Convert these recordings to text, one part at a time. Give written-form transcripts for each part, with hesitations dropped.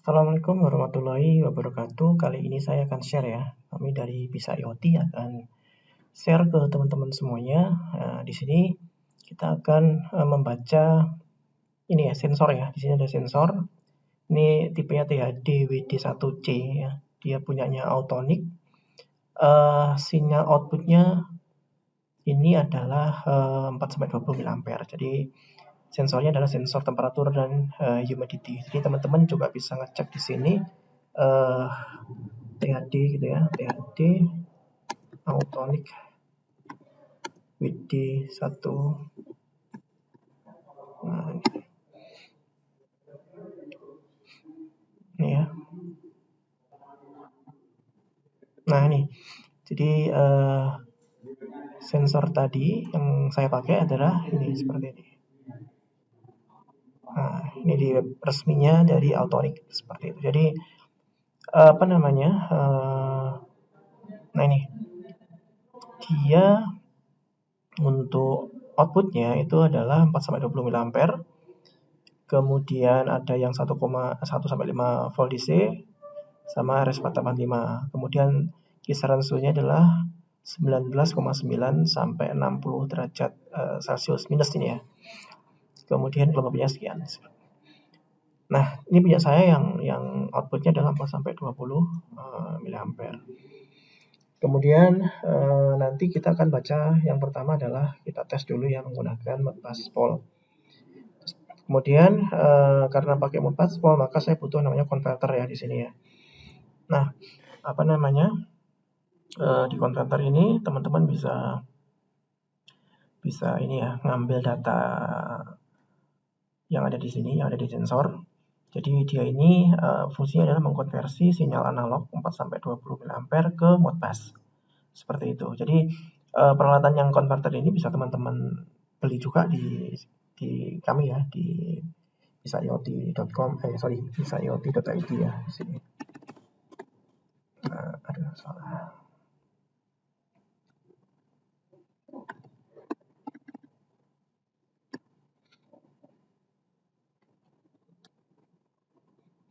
Assalamualaikum warahmatullahi wabarakatuh. Kali ini saya akan share ya. Kami dari Bisa IoT akan share ke teman-teman semuanya. Di sini kita akan membaca ini ya sensor ya. Di sini ada sensor. Ini tipenya THD WD1C ya. Dia punyanya Autonix. Sinyal outputnya ini adalah 4-20 mA. Jadi sensornya adalah sensor temperatur dan humidity. Jadi teman-teman juga bisa ngecek di sini THD gitu ya, THD Autonix WD1. Nah, ini ya. Nah, ini. Jadi sensor tadi yang saya pakai adalah ini seperti ini. Nah, ini di web resminya dari Autonix seperti itu. Jadi apa namanya? Nah ini dia untuk outputnya itu adalah 4-20 mA. Kemudian ada yang 1,1-5 volt DC sama RS485. Kemudian kisaran suhunya adalah 19,9 sampai 60 derajat Celcius minus ini ya. Kemudian kelompoknya sekian. Nah, ini punya saya yang outputnya adalah 4-20 mA. Kemudian nanti kita akan baca yang pertama adalah kita tes dulu yang menggunakan Modbus Pol. Kemudian karena pakai Modbus Pol maka saya butuh namanya konverter ya di sini ya. Nah, apa namanya? Di konverter ini teman-teman bisa ini ya, ngambil data yang ada di sini, yang ada di sensor. Jadi dia ini fungsinya adalah mengkonversi sinyal analog 4-20 mA ke Modbus. Seperti itu. Jadi peralatan yang konverter ini bisa teman-teman beli juga di kami ya, di bisaiot.com, bisaiot.id ya di sini. Ada salah.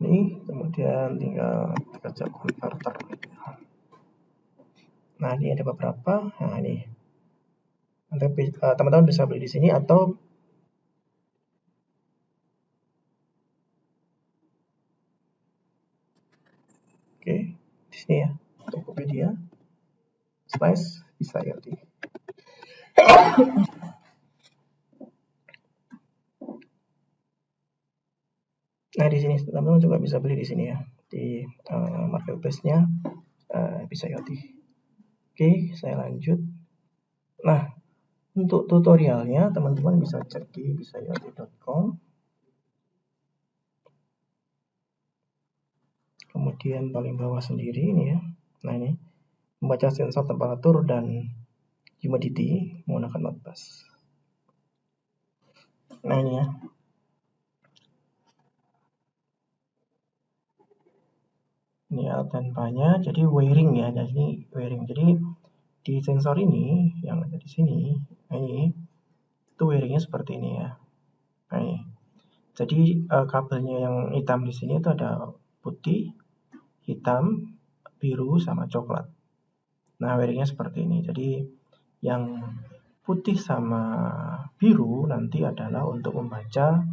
Ini kemudian tinggal kerja konverter. Nah, ini ada beberapa. Nah, ini. Nanti teman-teman bisa beli di sini atau oke, di sini ya. Tokopedia / Bisa IoT. Nah, di sini teman-teman juga bisa beli di sini ya, di marketplace-nya Bisa IoT. Oke, saya lanjut. Nah, untuk tutorialnya teman-teman bisa cek di bisaiot.com. Kemudian paling bawah sendiri ini ya. Nah, ini membaca sensor temperatur dan humidity menggunakan Modbus. Nah, ini ya. Ini out dan nya, jadi wiring ya, jadi wiring. Jadi di sensor ini yang ada di sini, ini itu wiringnya seperti ini ya. Nah, ini. Jadi kabelnya yang hitam di sini itu ada putih, hitam, biru sama coklat. Nah, wiringnya seperti ini. Jadi yang putih sama biru nanti adalah untuk membaca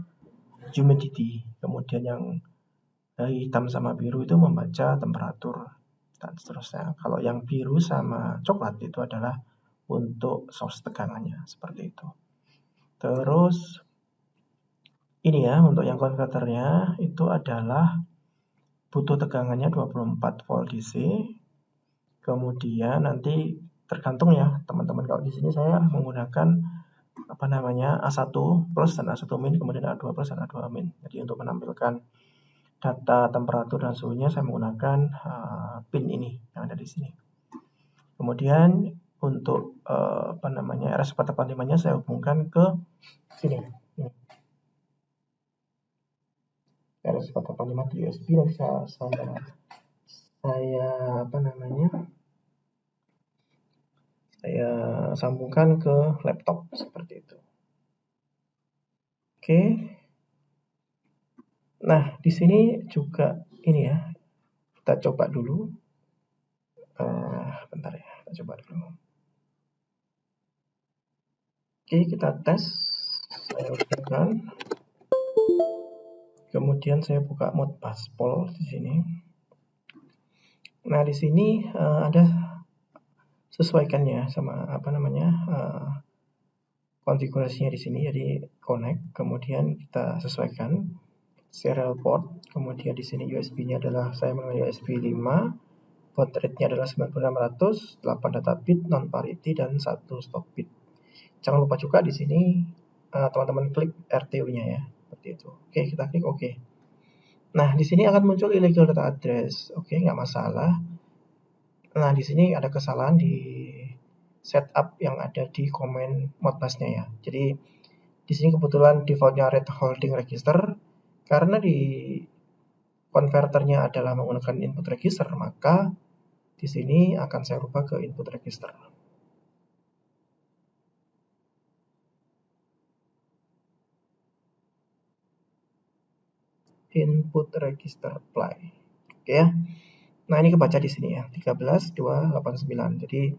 humidity. Kemudian yang hitam sama biru itu membaca temperatur dan seterusnya. Kalau yang biru sama coklat itu adalah untuk source tegangannya, seperti itu. Terus ini ya, untuk yang konverternya itu adalah butuh tegangannya 24 volt DC. Kemudian nanti tergantung ya, teman-teman. Kalau di sini saya menggunakan apa namanya A1 plus dan A1 min, kemudian A2 plus dan A2 min. Jadi untuk menampilkan data temperatur dan suhunya saya menggunakan pin ini yang ada di sini. Kemudian untuk apa namanya RS485-nya saya hubungkan ke sini. RS485 di USB dan saya apa namanya? Saya sambungkan ke laptop seperti itu. Oke. Nah, di sini juga ini ya, kita coba dulu. Bentar ya, kita coba dulu. Oke, kita tes. Saya usahakan. Kemudian saya buka Modbus Poll di sini. Nah, di sini ada sesuaikannya sama konfigurasinya di sini. Jadi connect, kemudian kita sesuaikan serial port, kemudian di sini USB-nya adalah saya menggunakan USB 5, baud rate-nya adalah 9600, 8 data bit, non parity dan 1 stop bit. Jangan lupa juga di sini teman-teman klik RTU-nya ya, seperti itu. Oke, kita klik OK. Nah, di sini akan muncul illegal data address. Oke, nggak masalah. Nah, di sini ada kesalahan di setup yang ada di komen Modbus-nya ya. Jadi di sini kebetulan defaultnya red holding register. Karena di konverternya adalah menggunakan input register, maka di sini akan saya rubah ke input register. Input register apply. Oke ya. Nah, ini kebaca di sini ya, 13.289. Jadi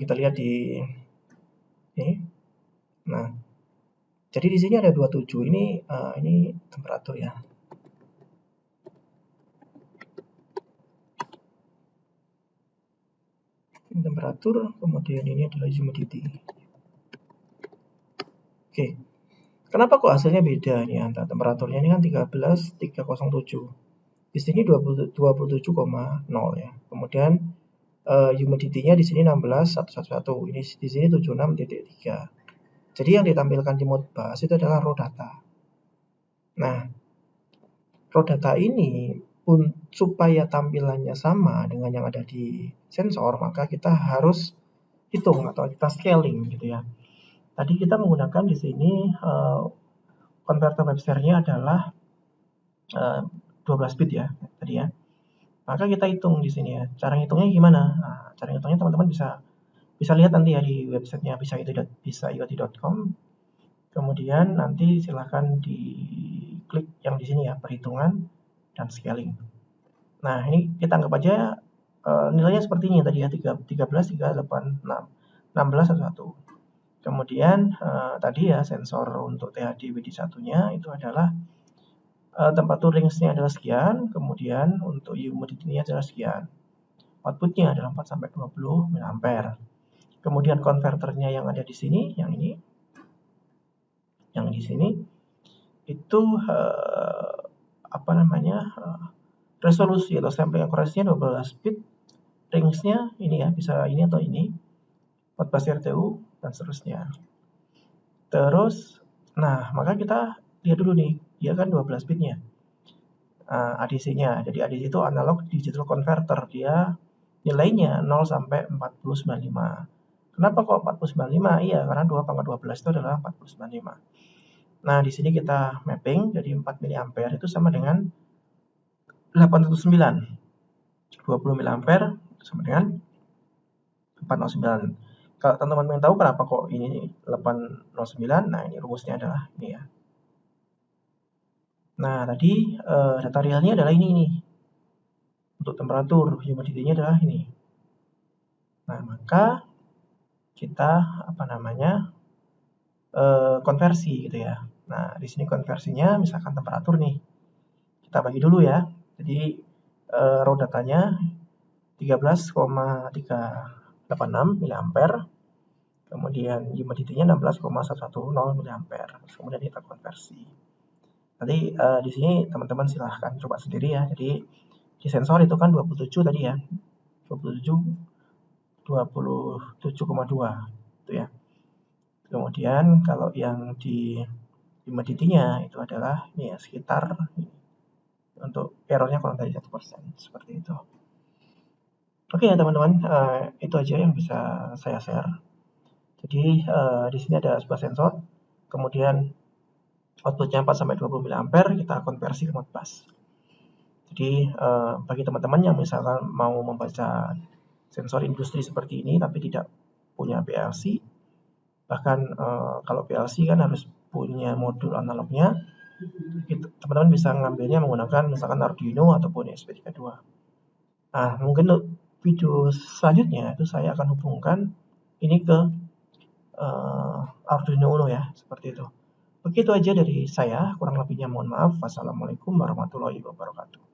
kita lihat di ini. Nah, jadi di sini ada 27. Ini temperatur ya. Ini temperatur, kemudian ini adalah humidity. Oke. Kenapa kok hasilnya beda nih antara temperaturnya ini kan 13.307. Di sini 27,0 ya. Kemudian humidity-nya di sini 16.111. Ini di sini 76.3. Jadi yang ditampilkan di Modbus itu adalah raw data. Nah, raw data ini supaya tampilannya sama dengan yang ada di sensor, maka kita harus hitung atau kita scaling gitu ya. Tadi kita menggunakan di sini konverter Webster-nya adalah 12 bit ya tadi ya. Maka kita hitung di sini ya. Cara ngitungnya gimana? Nah, cara ngitungnya teman-teman bisa lihat nanti ya di websitenya bisaiot.com. Kemudian nanti silahkan diklik yang di sini ya, perhitungan dan scaling. Nah, ini kita anggap aja nilainya seperti ini tadi ya, 13.386, 16.11. Kemudian tadi ya sensor untuk THD WD1-nya itu adalah temperatur range-nya adalah sekian, kemudian untuk humidity-nya adalah sekian. Output-nya adalah 4-20 mA. Kemudian konverternya yang ada di sini, yang ini, yang di sini itu resolusi atau sampling akurasinya 12 bit, range-nya ini ya, bisa ini atau ini, Modbus RTU dan seterusnya. Terus, nah maka kita lihat dulu nih, dia kan 12 bitnya. ADC-nya, jadi ADC itu analog digital converter, dia nilainya 0 sampai 4095. Kenapa kok 4095? Iya, karena 2/12 itu adalah 4095. Nah, di sini kita mapping, jadi 4 mA itu sama dengan 809. 20 mA sama dengan 409. Kalau teman-teman ingin tahu kenapa kok ini 809, nah ini rumusnya adalah ini ya. Nah, tadi data realnya adalah ini nih. Untuk temperatur, humidity-nya adalah ini. Nah, maka kita konversi gitu ya. Nah, di sini konversinya misalkan temperatur nih. Kita bagi dulu ya. Jadi raw datanya 13,386 mA. Kemudian humidity-nya 16,110 mA. Kemudian kita konversi. Nanti di sini teman-teman silahkan coba sendiri ya. Jadi di sensor itu kan 27 tadi ya. 27,2 itu ya. Kemudian kalau yang di humidity-nya itu adalah ini ya, sekitar untuk errornya kurang dari 1%, seperti itu. Oke ya teman-teman, itu aja yang bisa saya share. Jadi di sini ada sebuah sensor, kemudian outputnya 4-20 mA, kita konversi ke Modbus. Jadi bagi teman-teman yang misalkan mau membaca sensor industri seperti ini tapi tidak punya PLC, bahkan kalau PLC kan harus punya modul analognya, Teman-teman bisa ngambilnya menggunakan misalkan Arduino ataupun ESP32. Nah, mungkin untuk video selanjutnya itu saya akan hubungkan ini ke Arduino Uno ya, seperti itu. Begitu aja dari saya, kurang lebihnya mohon maaf. Wassalamualaikum warahmatullahi wabarakatuh.